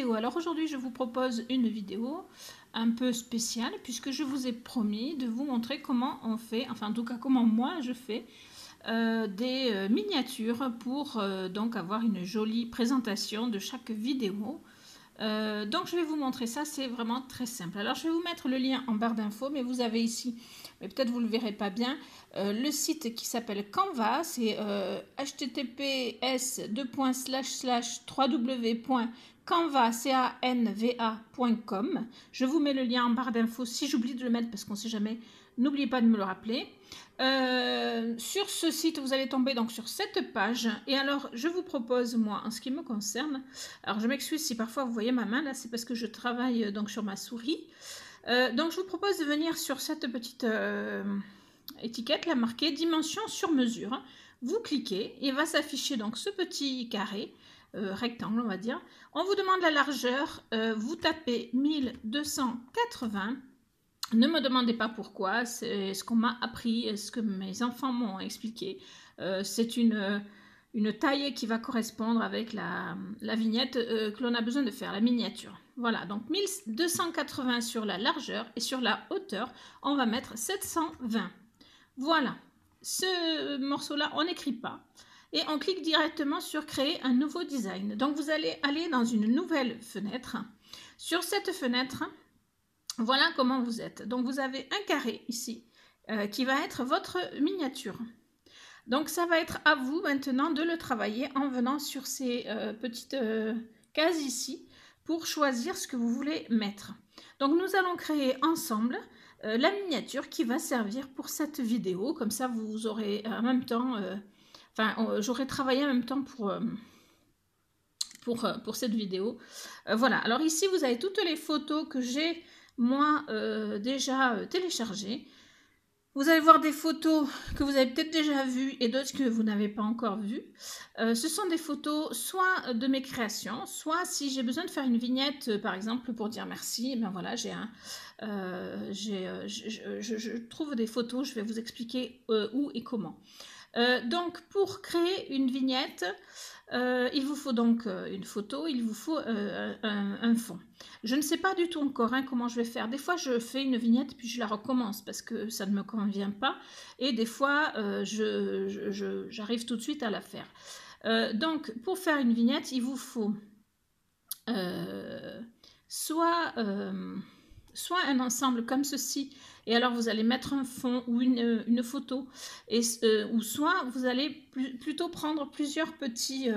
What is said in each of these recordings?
vidéo. Alors aujourd'hui, je vous propose une vidéo un peu spéciale puisque je vous ai promis de vous montrer comment on fait, enfin en tout cas comment moi je fais des miniatures pour donc avoir une jolie présentation de chaque vidéo. Donc je vais vous montrer ça, c'est vraiment très simple. Alors je vais vous mettre le lien en barre d'infos, mais vous avez ici, mais peut-être vous ne le verrez pas bien, le site qui s'appelle Canva, c'est https://www.canva.com. Je vous mets le lien en barre d'infos si j'oublie de le mettre parce qu'on ne sait jamais, n'oubliez pas de me le rappeler. Sur ce site, vous allez tomber donc sur cette page. Et alors, je vous propose, moi, en ce qui me concerne, alors je m'excuse si parfois vous voyez ma main, là, c'est parce que je travaille donc sur ma souris. Donc, je vous propose de venir sur cette petite étiquette, là, marquée dimension sur mesure. Vous cliquez, et va s'afficher donc ce petit carré, rectangle, on va dire. On vous demande la largeur, vous tapez 1280. Ne me demandez pas pourquoi, c'est ce qu'on m'a appris, ce que mes enfants m'ont expliqué. C'est une taille qui va correspondre avec la vignette que l'on a besoin de faire, la miniature. Voilà, donc 1280 sur la largeur et sur la hauteur, on va mettre 720. Voilà, ce morceau-là, on n'écrit pas. Et on clique directement sur créer un nouveau design. Donc vous allez aller dans une nouvelle fenêtre. Sur cette fenêtre, voilà comment vous êtes. Donc vous avez un carré ici qui va être votre miniature. Donc ça va être à vous maintenant de le travailler en venant sur ces petites cases ici pour choisir ce que vous voulez mettre. Donc nous allons créer ensemble la miniature qui va servir pour cette vidéo. Comme ça vous aurez en même temps, j'aurai travaillé en même temps pour cette vidéo. Voilà, alors ici vous avez toutes les photos que j'ai moi déjà téléchargées. Vous allez voir des photos que vous avez peut-être déjà vues et d'autres que vous n'avez pas encore vues. Ce sont des photos soit de mes créations, soit si j'ai besoin de faire une vignette, par exemple, pour dire merci, et bien voilà, je trouve des photos, je vais vous expliquer où et comment. Donc, pour créer une vignette, il vous faut donc une photo, il vous faut un fond. Je ne sais pas du tout encore comment je vais faire. Des fois, je fais une vignette puis je la recommence parce que ça ne me convient pas. Et des fois, j'arrive tout de suite à la faire. Donc, pour faire une vignette, il vous faut soit un ensemble comme ceci, et alors vous allez mettre un fond ou une photo, ou soit vous allez plutôt prendre plusieurs petits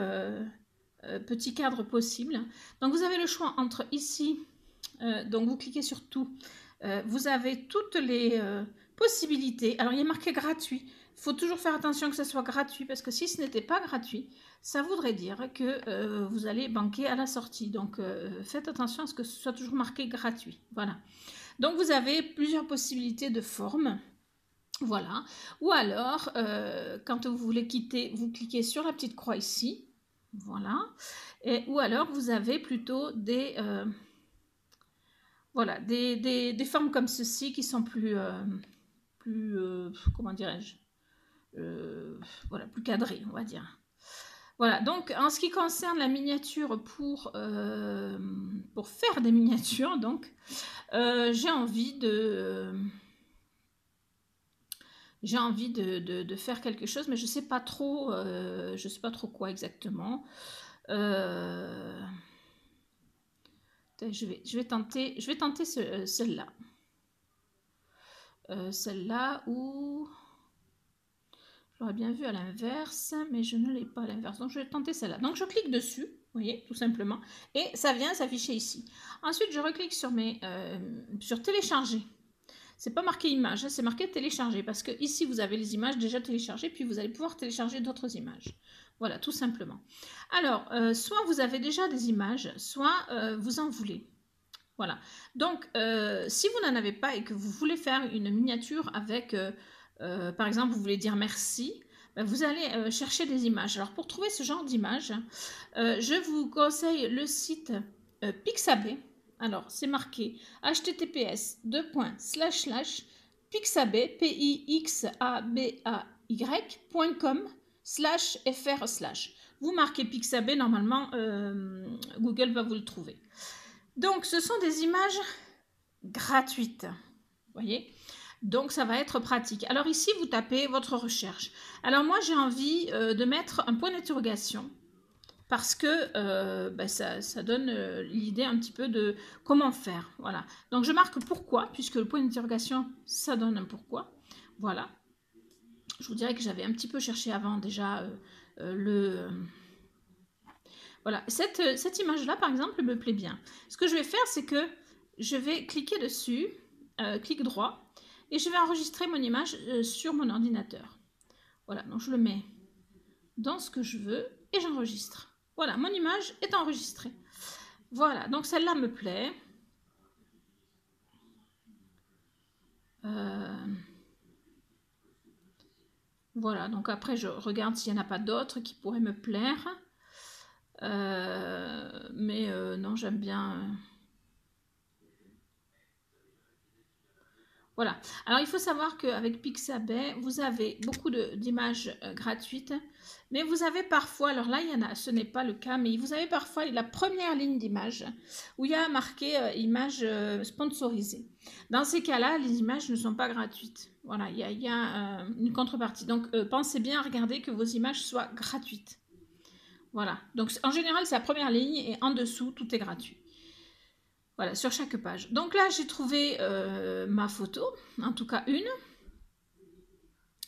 cadres possibles. Donc vous avez le choix entre ici, donc vous cliquez sur tout, vous avez toutes les possibilités. Alors il y a marqué gratuit. Il faut toujours faire attention que ça soit gratuit parce que si ce n'était pas gratuit, ça voudrait dire que vous allez banquer à la sortie. Donc faites attention à ce que ce soit toujours marqué gratuit. Voilà. Donc vous avez plusieurs possibilités de formes. Voilà. Ou alors, quand vous voulez quitter, vous cliquez sur la petite croix ici. Voilà. Ou alors vous avez plutôt des formes comme ceci qui sont plus comment dirais-je, voilà, plus cadrées, on va dire. Voilà, donc en ce qui concerne la miniature pour faire des miniatures, donc j'ai envie de faire quelque chose, mais je sais pas trop quoi exactement. Je vais tenter celle-là. Celle-là où j'aurais bien vu à l'inverse, mais je ne l'ai pas à l'inverse. Donc je vais tenter celle-là. Donc je clique dessus, vous voyez, tout simplement, et ça vient s'afficher ici. Ensuite, je reclique sur télécharger. C'est pas marqué image, c'est marqué télécharger parce que ici vous avez les images déjà téléchargées, puis vous allez pouvoir télécharger d'autres images. Voilà, tout simplement. Alors, soit vous avez déjà des images, soit vous en voulez. Voilà. Donc, si vous n'en avez pas et que vous voulez faire une miniature avec, par exemple, vous voulez dire merci, ben vous allez chercher des images. Alors, pour trouver ce genre d'image, je vous conseille le site Pixabay. Alors, c'est marqué https://pixabay, pixabay.com/fr/. vous marquez Pixabay, normalement, Google va vous le trouver. Donc, ce sont des images gratuites, vous voyez. Donc, ça va être pratique. Alors ici, vous tapez votre recherche. Alors moi, j'ai envie de mettre un point d'interrogation parce que ça donne l'idée un petit peu de comment faire. Voilà. Donc, je marque pourquoi, puisque le point d'interrogation, ça donne un pourquoi. Voilà. Je vous dirais que j'avais un petit peu cherché avant déjà voilà, cette image-là, par exemple, me plaît bien. Ce que je vais faire, c'est que je vais cliquer dessus, clic droit, et je vais enregistrer mon image sur mon ordinateur. Voilà, donc je le mets dans ce que je veux et j'enregistre. Voilà, mon image est enregistrée. Voilà, donc celle-là me plaît. Voilà, donc après je regarde s'il n'y en a pas d'autres qui pourraient me plaire. Non, j'aime bien... Voilà. Alors, il faut savoir qu'avec Pixabay, vous avez beaucoup d'images gratuites, mais vous avez parfois, alors là, il y en a, ce n'est pas le cas, mais vous avez parfois la première ligne d'image où il y a marqué image sponsorisée. Dans ces cas-là, les images ne sont pas gratuites. Voilà, il y a une contrepartie. Donc, pensez bien à regarder que vos images soient gratuites. Voilà. Donc, en général, c'est la première ligne et en dessous, tout est gratuit. Voilà, sur chaque page. Donc là, j'ai trouvé ma photo, en tout cas une.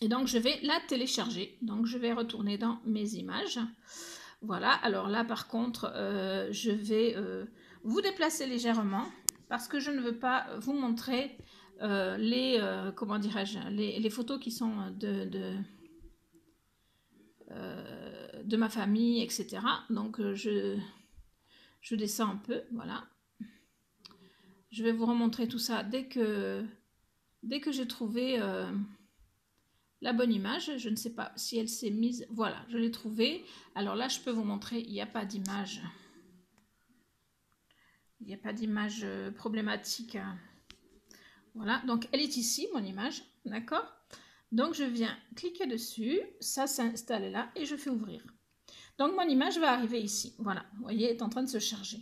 Et donc, je vais la télécharger. Donc, je vais retourner dans mes images. Voilà, alors là, par contre, je vais vous déplacer légèrement parce que je ne veux pas vous montrer comment dirais-je, les photos qui sont de ma famille, etc. Donc, je descends un peu, voilà. Je vais vous remontrer tout ça dès que j'ai trouvé la bonne image. Je ne sais pas si elle s'est mise. Voilà, je l'ai trouvée. Alors là, je peux vous montrer, il n'y a pas d'image. Il n'y a pas d'image problématique. Voilà, donc elle est ici, mon image. D'accord? Donc je viens cliquer dessus. Ça s'installe là et je fais ouvrir. Donc mon image va arriver ici. Voilà, vous voyez, elle est en train de se charger.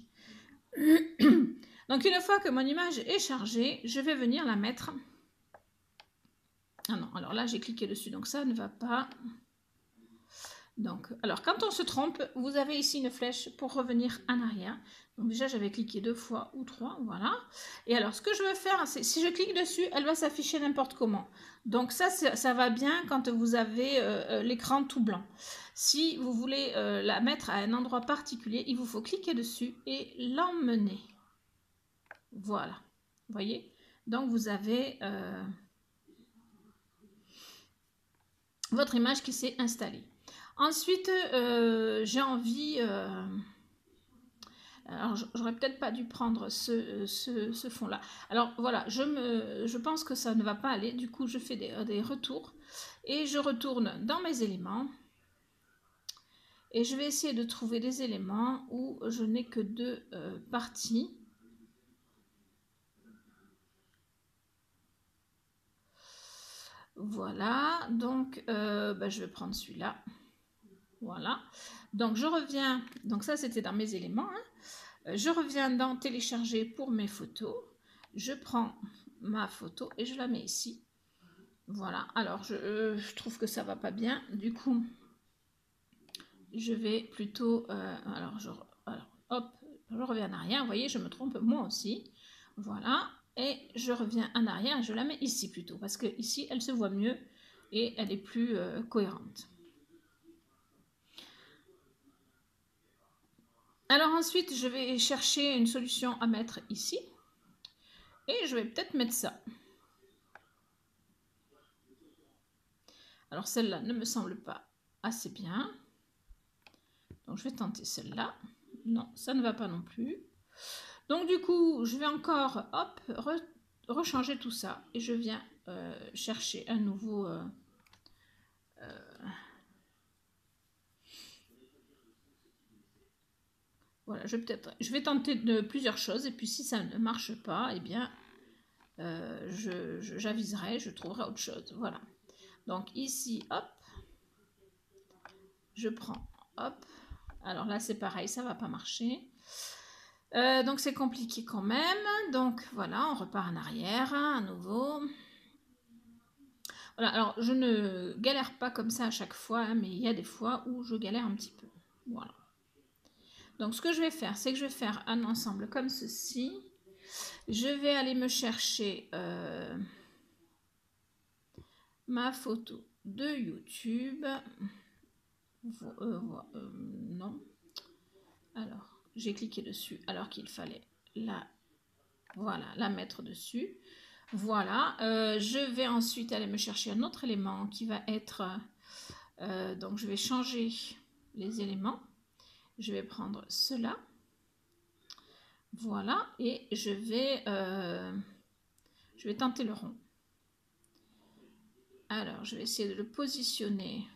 Donc une fois que mon image est chargée, je vais venir la mettre. Ah non, alors là j'ai cliqué dessus, donc ça ne va pas. Donc, alors quand on se trompe, vous avez ici une flèche pour revenir en arrière. Donc déjà j'avais cliqué 2 fois ou 3, voilà. Et alors ce que je veux faire, c'est si je clique dessus, elle va s'afficher n'importe comment. Donc ça va bien quand vous avez l'écran tout blanc. Si vous voulez la mettre à un endroit particulier, il vous faut cliquer dessus et l'emmener. Voilà, vous voyez. Donc vous avez votre image qui s'est installée. Ensuite, j'ai envie... alors, j'aurais peut-être pas dû prendre ce fond-là. Alors, voilà, je pense que ça ne va pas aller. Du coup, je fais des retours. Et je retourne dans mes éléments. Et je vais essayer de trouver des éléments où je n'ai que 2 parties. Voilà, donc je vais prendre celui-là. Voilà, donc je reviens, donc ça c'était dans mes éléments, hein. Je reviens dans télécharger pour mes photos, je prends ma photo et je la mets ici. Voilà, alors je trouve que ça va pas bien, du coup je vais plutôt, hop, je reviens en arrière, vous voyez je me trompe moi aussi, voilà, et je reviens en arrière et je la mets ici plutôt, parce que ici elle se voit mieux et elle est plus cohérente. Alors ensuite, je vais chercher une solution à mettre ici. Et je vais peut-être mettre ça. Alors celle-là ne me semble pas assez bien. Donc je vais tenter celle-là. Non, ça ne va pas non plus. Donc du coup, je vais encore hop, rechanger tout ça. Et je viens chercher un nouveau... voilà, je vais tenter plusieurs choses. Et puis si ça ne marche pas, eh bien, j'aviserai, je trouverai autre chose. Voilà. Donc ici, hop, je prends, hop, Alors là, c'est pareil, ça va pas marcher. Donc c'est compliqué quand même. Donc voilà, on repart en arrière à nouveau. Voilà, alors je ne galère pas comme ça à chaque fois, hein, mais il y a des fois où je galère un petit peu. Voilà. Donc ce que je vais faire, c'est que je vais faire un ensemble comme ceci. Je vais aller me chercher ma photo de YouTube. Non. Alors, j'ai cliqué dessus alors qu'il fallait la mettre dessus. Voilà. Je vais ensuite aller me chercher un autre élément qui va être... donc, je vais changer les éléments. Je vais prendre cela. Voilà. Et je vais tenter le rond. Alors, je vais essayer de le positionner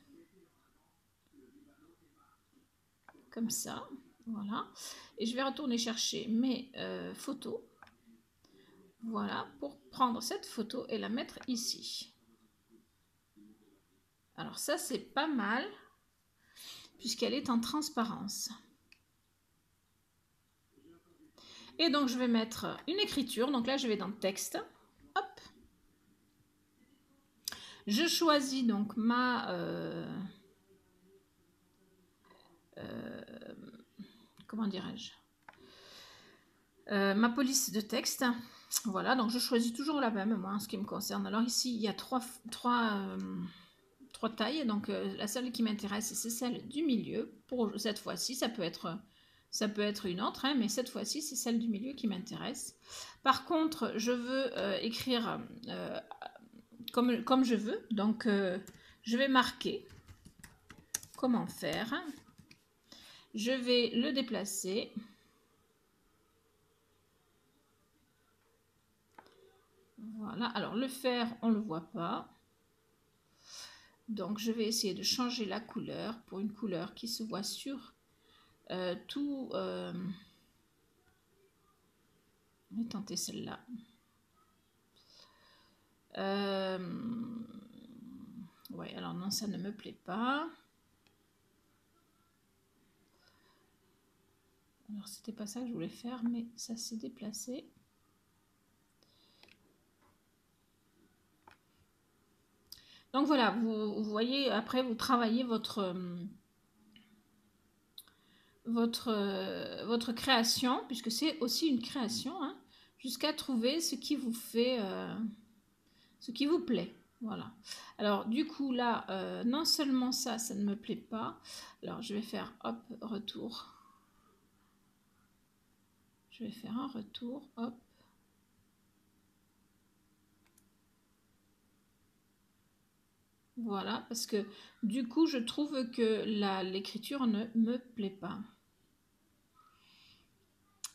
comme ça. Voilà. Et je vais retourner chercher mes photos. Voilà, pour prendre cette photo et la mettre ici. Alors ça, c'est pas mal, puisqu'elle est en transparence. Et donc, je vais mettre une écriture. Donc là, je vais dans texte. Hop. Je choisis donc ma... comment dirais-je, ma police de texte. Voilà, donc je choisis toujours la même, moi, en ce qui me concerne. Alors ici, il y a trois tailles. Donc la seule qui m'intéresse, c'est celle du milieu. Pour cette fois-ci, ça peut être une autre, hein, mais cette fois-ci, c'est celle du milieu qui m'intéresse. Par contre, je veux écrire comme je veux. Donc, je vais marquer comment faire. Je vais le déplacer. Voilà. Alors, le faire, on ne le voit pas. Donc, je vais essayer de changer la couleur pour une couleur qui se voit sur tout... on va tenter celle-là. Ouais, alors non, ça ne me plaît pas. Alors, c'était pas ça que je voulais faire, mais ça s'est déplacé. Donc voilà, vous voyez, après vous travaillez votre création, puisque c'est aussi une création, hein, jusqu'à trouver ce qui vous fait, ce qui vous plaît. Voilà. Alors du coup là, non seulement ça ne me plaît pas. Alors je vais faire, hop, retour. Je vais faire un retour, hop. Voilà, parce que du coup, je trouve que l'écriture ne me plaît pas.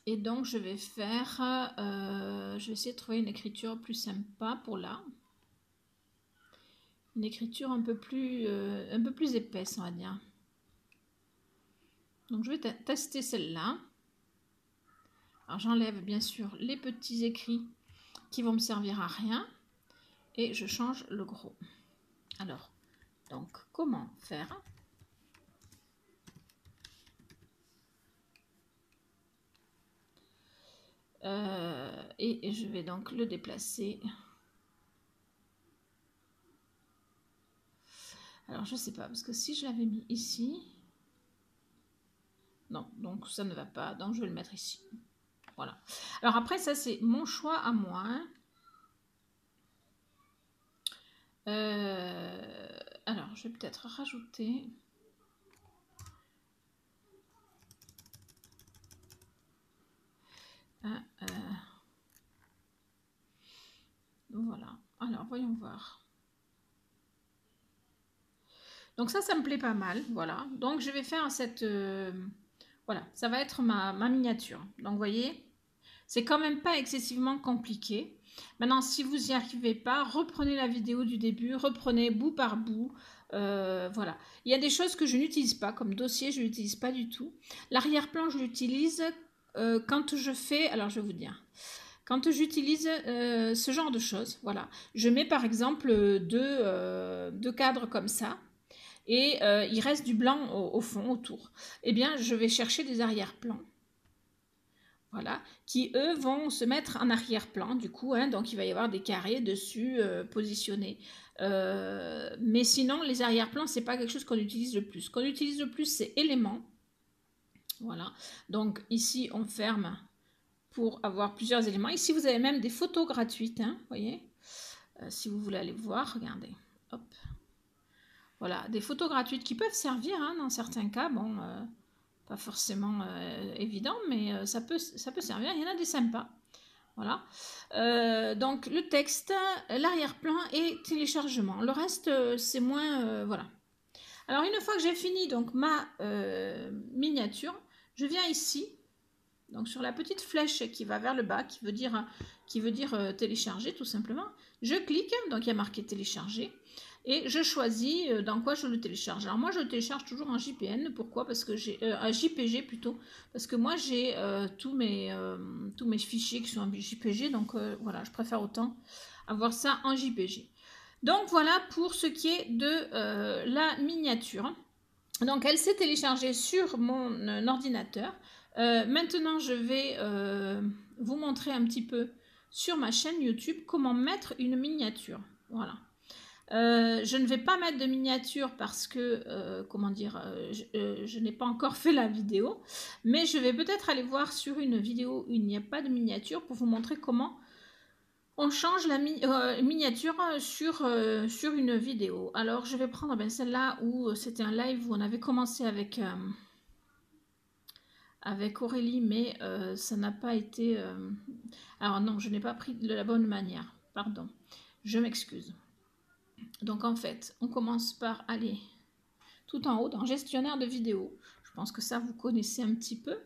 Et donc, je vais faire... je vais essayer de trouver une écriture plus sympa pour là. Une écriture un peu plus épaisse, on va dire. Donc, je vais tester celle-là. Alors, j'enlève bien sûr les petits écrits qui vont me servir à rien. Et je change le gros. Alors, donc, comment faire ? Et je vais donc le déplacer. Alors, je sais pas, parce que si je l'avais mis ici... Non, donc ça ne va pas, donc je vais le mettre ici. Voilà. Alors après, ça c'est mon choix à moi. Alors, je vais peut-être rajouter... voilà. Alors, voyons voir. Donc ça me plaît pas mal. Voilà. Donc, je vais faire cette... voilà, ça va être ma miniature. Donc, vous voyez, c'est quand même pas excessivement compliqué. Maintenant, si vous n'y arrivez pas, reprenez la vidéo du début, reprenez bout par bout. Voilà. Il y a des choses que je n'utilise pas, comme dossier, je ne l'utilise pas du tout. L'arrière-plan, je l'utilise quand je fais... Alors, je vais vous dire... Quand j'utilise ce genre de choses, voilà. Je mets par exemple deux cadres comme ça. et il reste du blanc au fond, autour. Eh bien, je vais chercher des arrière-plans. Voilà, qui eux vont se mettre en arrière-plan du coup, hein, donc il va y avoir des carrés dessus positionnés. Mais sinon, les arrière-plans, c'est pas quelque chose qu'on utilise le plus. Ce qu'on utilise le plus, c'est éléments. Voilà, donc ici on ferme pour avoir plusieurs éléments. Ici vous avez même des photos gratuites, hein, vous voyez, si vous voulez aller voir, regardez, hop. Voilà, des photos gratuites qui peuvent servir hein, dans certains cas, bon, pas forcément évident, mais ça peut servir, il y en a des sympas. Voilà, donc le texte, l'arrière-plan et téléchargement. Le reste, c'est moins, voilà. Alors une fois que j'ai fini donc ma miniature, je viens ici, donc sur la petite flèche qui va vers le bas, qui veut dire télécharger tout simplement. Je clique, donc il y a marqué télécharger, et je choisis dans quoi je le télécharge. Alors moi je le télécharge toujours en JPN, pourquoi? Parce que j'ai un JPG plutôt, parce que moi j'ai tous mes fichiers qui sont en JPG, donc voilà, je préfère autant avoir ça en JPG. Donc voilà pour ce qui est de la miniature. Donc elle s'est téléchargée sur mon ordinateur. Maintenant je vais vous montrer un petit peu sur ma chaîne YouTube comment mettre une miniature. Voilà. Je ne vais pas mettre de miniature parce que, comment dire, je n'ai pas encore fait la vidéo, mais je vais peut-être aller voir sur une vidéo où il n'y a pas de miniature pour vous montrer comment on change la miniature sur une vidéo. Alors je vais prendre celle-là où c'était un live où on avait commencé avec Aurélie, mais ça n'a pas été... Alors non, je n'ai pas pris de la bonne manière, pardon, je m'excuse. Donc en fait, on commence par aller tout en haut dans gestionnaire de vidéo. Je pense que ça, vous connaissez un petit peu.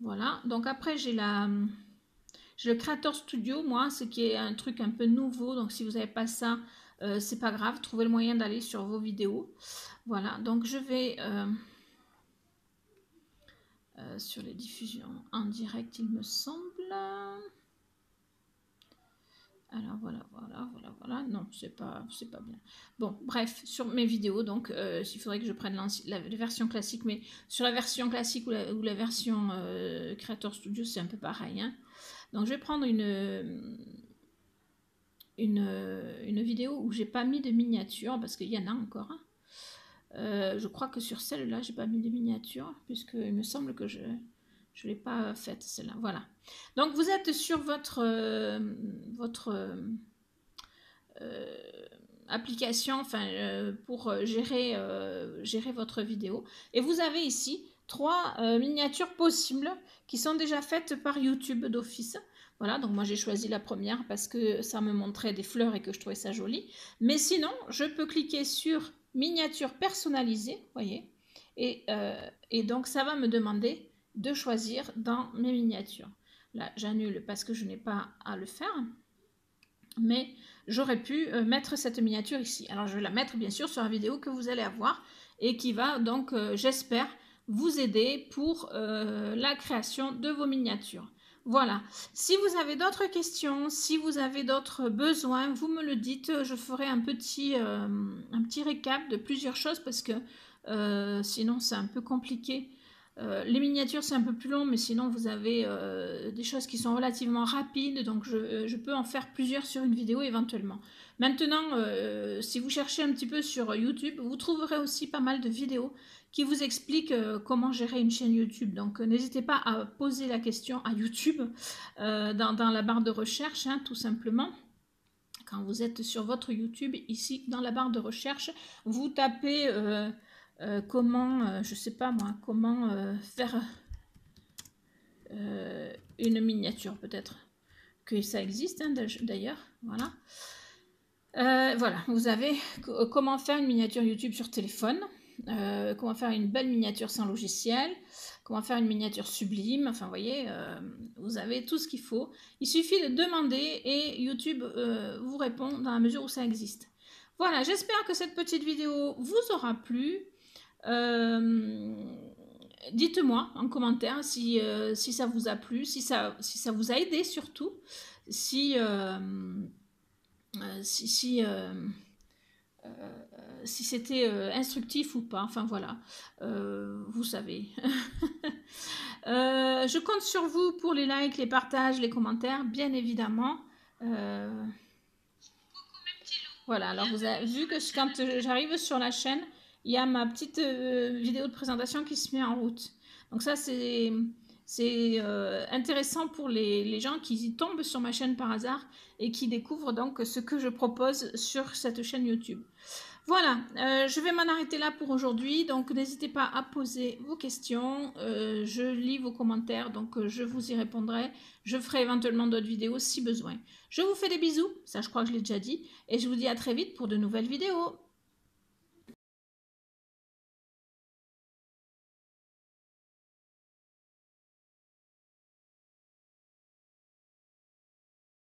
Voilà, donc après j'ai le Creator Studio, moi, ce qui est un truc un peu nouveau. Donc si vous n'avez pas ça, c'est pas grave, trouvez le moyen d'aller sur vos vidéos. Voilà, donc je vais... sur les diffusions en direct, il me semble. Alors voilà. Non, c'est pas bien. Bon, bref, sur mes vidéos, donc il faudrait que je prenne la version classique, mais sur la version classique ou la version Creator Studio, c'est un peu pareil. Hein. Donc je vais prendre une vidéo où j'ai pas mis de miniature, parce qu'il y en a encore. Hein. Je crois que sur celle-là, j'ai pas mis de miniature, puisqu'il me semble que je ne l'ai pas faite, celle-là. Voilà. Donc, vous êtes sur votre application, enfin, pour gérer votre vidéo. Et vous avez ici 3 miniatures possibles qui sont déjà faites par YouTube d'office. Voilà, donc moi j'ai choisi la première parce que ça me montrait des fleurs et que je trouvais ça joli. Mais sinon, je peux cliquer sur miniature personnalisée, voyez, et donc ça va me demander de choisir dans mes miniatures. Là, j'annule parce que je n'ai pas à le faire, mais j'aurais pu mettre cette miniature ici. Alors je vais la mettre bien sûr sur la vidéo que vous allez avoir et qui va donc, j'espère, vous aider pour la création de vos miniatures. Voilà, si vous avez d'autres questions, si vous avez d'autres besoins, vous me le dites, je ferai un petit récap de plusieurs choses parce que sinon c'est un peu compliqué. Les miniatures c'est un peu plus long, mais sinon vous avez des choses qui sont relativement rapides, donc je peux en faire plusieurs sur une vidéo éventuellement. Maintenant, si vous cherchez un petit peu sur YouTube, vous trouverez aussi pas mal de vidéos qui vous expliquent comment gérer une chaîne YouTube. Donc n'hésitez pas à poser la question à YouTube dans la barre de recherche, hein, tout simplement. Quand vous êtes sur votre YouTube, ici dans la barre de recherche, vous tapez comment, je sais pas moi, comment faire une miniature, peut-être que ça existe hein, d'ailleurs, voilà. Voilà, vous avez comment faire une miniature YouTube sur téléphone, comment faire une belle miniature sans logiciel, comment faire une miniature sublime, enfin vous voyez, vous avez tout ce qu'il faut. Il suffit de demander et YouTube vous répond dans la mesure où ça existe. Voilà, j'espère que cette petite vidéo vous aura plu. Dites-moi en commentaire si ça vous a plu, si ça vous a aidé surtout, si c'était instructif ou pas. Enfin voilà, vous savez. Je compte sur vous pour les likes, les partages, les commentaires, bien évidemment. Voilà, alors vous avez vu que quand j'arrive sur la chaîne, il y a ma petite vidéo de présentation qui se met en route. Donc ça, c'est intéressant pour les gens qui tombent sur ma chaîne par hasard et qui découvrent donc ce que je propose sur cette chaîne YouTube. Voilà, je vais m'en arrêter là pour aujourd'hui, donc n'hésitez pas à poser vos questions, je lis vos commentaires, donc je vous y répondrai, je ferai éventuellement d'autres vidéos si besoin. Je vous fais des bisous, ça je crois que je l'ai déjà dit, et je vous dis à très vite pour de nouvelles vidéos.